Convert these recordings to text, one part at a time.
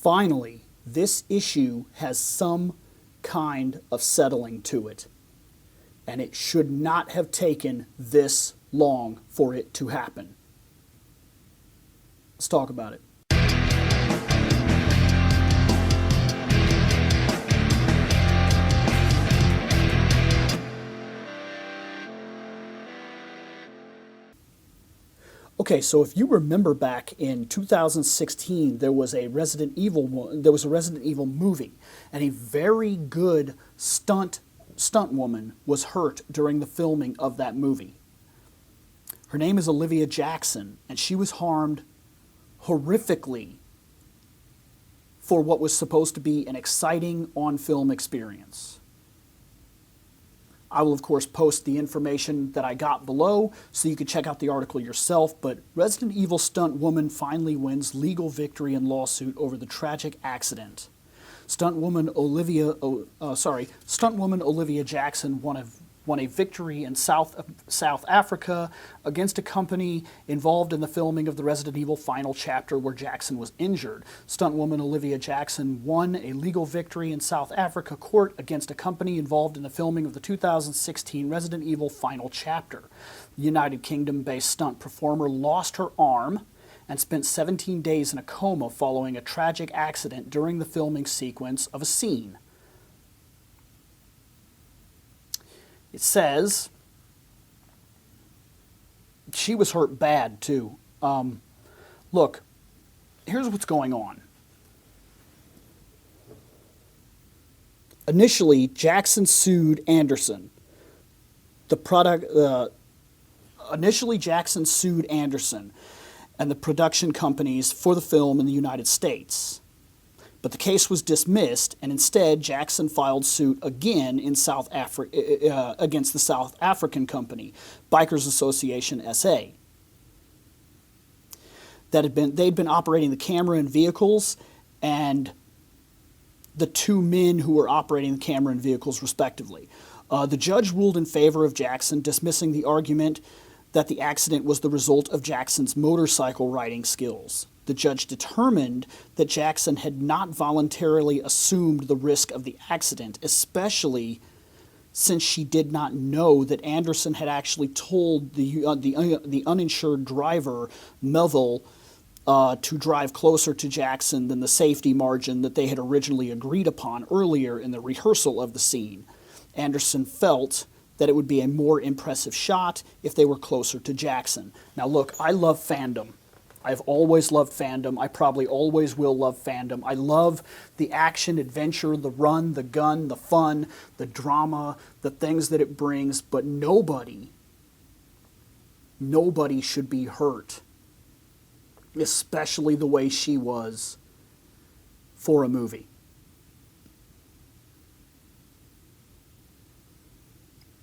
finally, this issue has some kind of settling to it. And it should not have taken this long for it to happen. Let's talk about it. Okay, so if you remember back in 2016, there was a Resident Evil movie, and a very good stunt woman was hurt during the filming of that movie. Her name is Olivia Jackson, and she was harmed horrifically for what was supposed to be an exciting on-film experience. I will, of course, post the information that I got below so you can check out the article yourself, but Resident Evil stunt woman finally wins legal victory in lawsuit over the tragic accident. Stunt woman Olivia Jackson won a victory in South Africa against a company involved in the filming of the Resident Evil final chapter where Jackson was injured. Stuntwoman Olivia Jackson won a legal victory in South Africa court against a company involved in the filming of the 2016 Resident Evil final chapter. The United Kingdom-based stunt performer lost her arm and spent 17 days in a coma following a tragic accident during the filming sequence of a scene. It says she was hurt bad, too. Look, here's what's going on. Initially, Jackson sued Anderson. Initially, Jackson sued Anderson and the production companies for the film in the United States. But the case was dismissed, and instead Jackson filed suit again in against the South African company, Bikers Association SA. They'd been operating the camera and vehicles, and the two men who were operating the camera and vehicles respectively. The judge ruled in favor of Jackson, dismissing the argument that the accident was the result of Jackson's motorcycle riding skills. The judge determined that Jackson had not voluntarily assumed the risk of the accident, especially since she did not know that Anderson had actually told the uninsured driver, Melville, to drive closer to Jackson than the safety margin that they had originally agreed upon earlier in the rehearsal of the scene. Anderson felt that it would be a more impressive shot if they were closer to Jackson. Now look, I love Fandom. I've always loved Fandom. I probably always will love Fandom. I love the action, adventure, the run, the gun, the fun, the drama, the things that it brings, but nobody should be hurt, especially the way she was for a movie.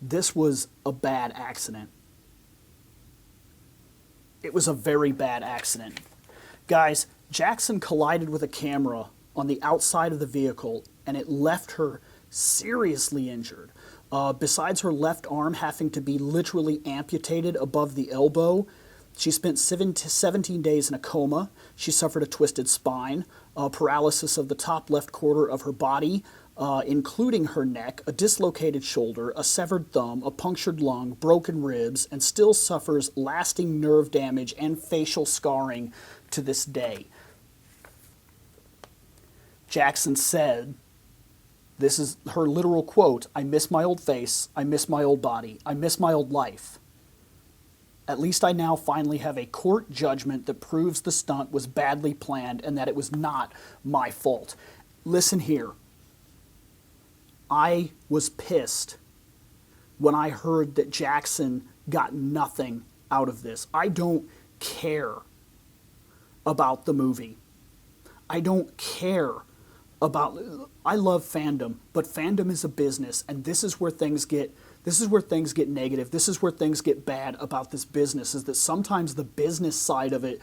This was a bad accident. It was a very bad accident. Guys, Jackson collided with a camera on the outside of the vehicle, and it left her seriously injured. Besides her left arm having to be literally amputated above the elbow, she spent 17 days in a coma. She suffered a twisted spine, paralysis of the top left quarter of her body, including her neck, a dislocated shoulder, a severed thumb, a punctured lung, broken ribs, and still suffers lasting nerve damage and facial scarring to this day. Jackson said, this is her literal quote, "I miss my old face, I miss my old body, I miss my old life. At least I now finally have a court judgment that proves the stunt was badly planned and that it was not my fault." Listen here. I was pissed when I heard that Jackson got nothing out of this. I don't care about the movie. I don't care about... I love Fandom, but Fandom is a business, and this is where things get negative. This is where things get bad about this business, is that sometimes the business side of it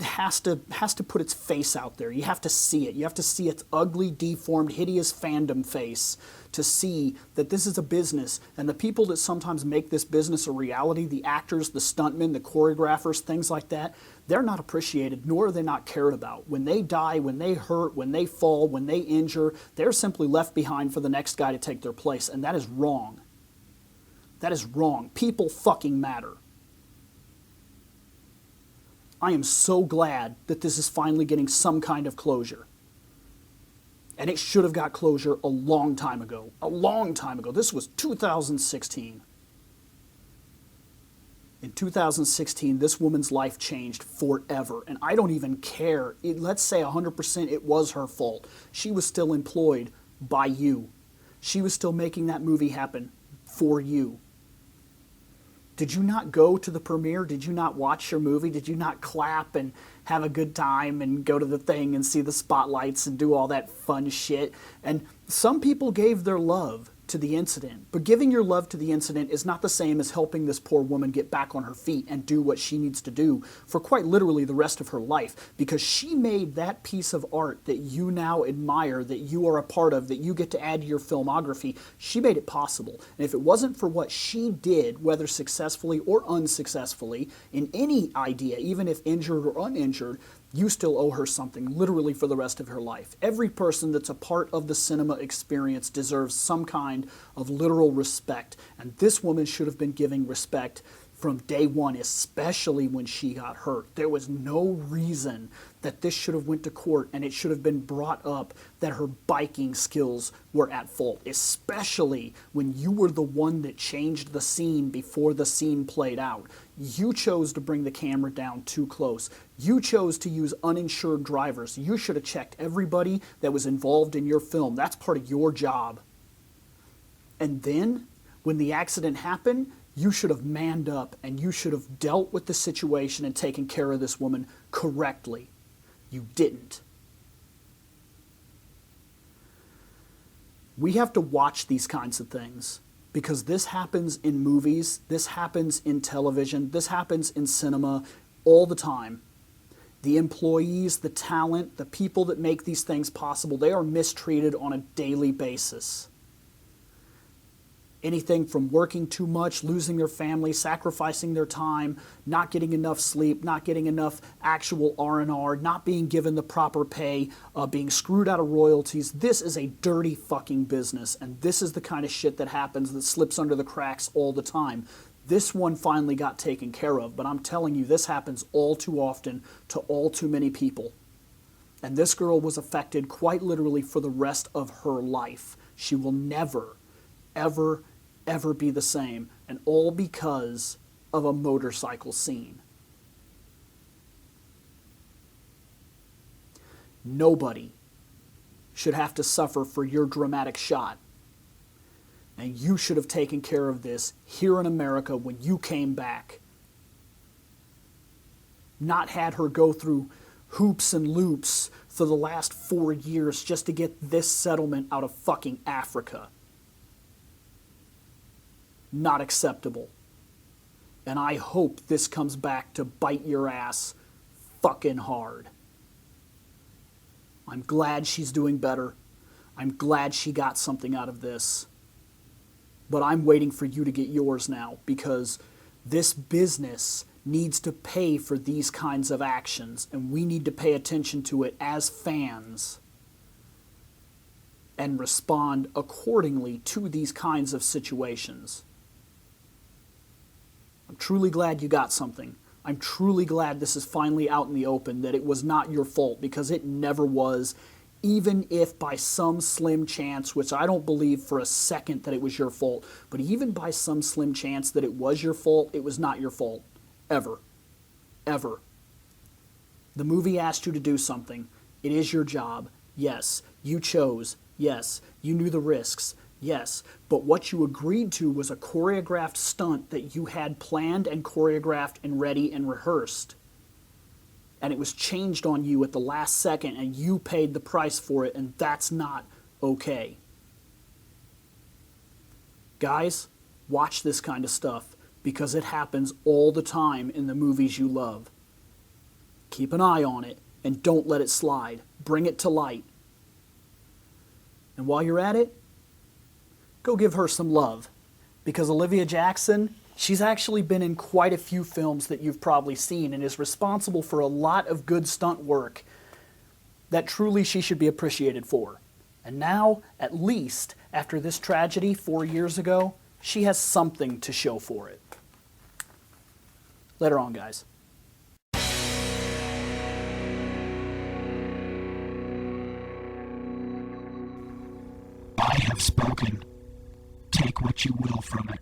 has to put its face out there. You have to see it. You have to see its ugly, deformed, hideous fandom face to see that this is a business, and the people that sometimes make this business a reality, the actors, the stuntmen, the choreographers, things like that, they're not appreciated, nor are they not cared about. When they die, when they hurt, when they fall, when they injure, they're simply left behind for the next guy to take their place, and that is wrong. That is wrong. People fucking matter. I am so glad that this is finally getting some kind of closure. And it should have got closure a long time ago. A long time ago. This was 2016. In 2016, this woman's life changed forever. And I don't even care. Let's say 100% it was her fault. She was still employed by you. She was still making that movie happen for you. Did you not go to the premiere? Did you not watch your movie? Did you not clap and have a good time and go to the thing and see the spotlights and do all that fun shit? And some people gave their love to the incident, but giving your love to the incident is not the same as helping this poor woman get back on her feet and do what she needs to do for quite literally the rest of her life, because she made that piece of art that you now admire, that you are a part of, that you get to add to your filmography. She made it possible. And if it wasn't for what she did, whether successfully or unsuccessfully, in any idea, even if injured or uninjured, you still owe her something, literally for the rest of her life. Every person that's a part of the cinema experience deserves some kind of literal respect, and this woman should have been giving respect from day one, especially when she got hurt. There was no reason that this should have went to court, and it should have been brought up that her biking skills were at fault, especially when you were the one that changed the scene before the scene played out. You chose to bring the camera down too close. You chose to use uninsured drivers. You should have checked everybody that was involved in your film. That's part of your job. And then, when the accident happened, you should have manned up and you should have dealt with the situation and taken care of this woman correctly. You didn't. We have to watch these kinds of things because this happens in movies, this happens in television, this happens in cinema all the time. The employees, the talent, the people that make these things possible, they are mistreated on a daily basis. Anything from working too much, losing their family, sacrificing their time, not getting enough sleep, not getting enough actual R&R, not being given the proper pay, being screwed out of royalties. This is a dirty fucking business, and this is the kind of shit that happens that slips under the cracks all the time. This one finally got taken care of, but I'm telling you, this happens all too often to all too many people. And this girl was affected quite literally for the rest of her life. She will never, ever be the same, and all because of a motorcycle scene. Nobody should have to suffer for your dramatic shot, and you should have taken care of this here in America when you came back. Not had her go through hoops and loops for the last 4 years just to get this settlement out of fucking Africa. Not acceptable. And I hope this comes back to bite your ass fucking hard. I'm glad she's doing better. I'm glad she got something out of this. But I'm waiting for you to get yours now, because this business needs to pay for these kinds of actions, and we need to pay attention to it as fans and respond accordingly to these kinds of situations. I'm truly glad you got something. I'm truly glad this is finally out in the open, that it was not your fault, because it never was, even if by some slim chance, which I don't believe for a second that it was your fault, but even by some slim chance that it was your fault, it was not your fault. Ever. Ever. The movie asked you to do something. It is your job. Yes. You chose. Yes. You knew the risks. Yes, but what you agreed to was a choreographed stunt that you had planned and choreographed and ready and rehearsed. And it was changed on you at the last second, and you paid the price for it, and that's not okay. Guys, watch this kind of stuff, because it happens all the time in the movies you love. Keep an eye on it, and don't let it slide. Bring it to light. And while you're at it, go give her some love. Because Olivia Jackson, she's actually been in quite a few films that you've probably seen and is responsible for a lot of good stunt work that truly she should be appreciated for. And now, at least, after this tragedy 4 years ago, she has something to show for it. Later on, guys. I have spoken. Take what you will from it.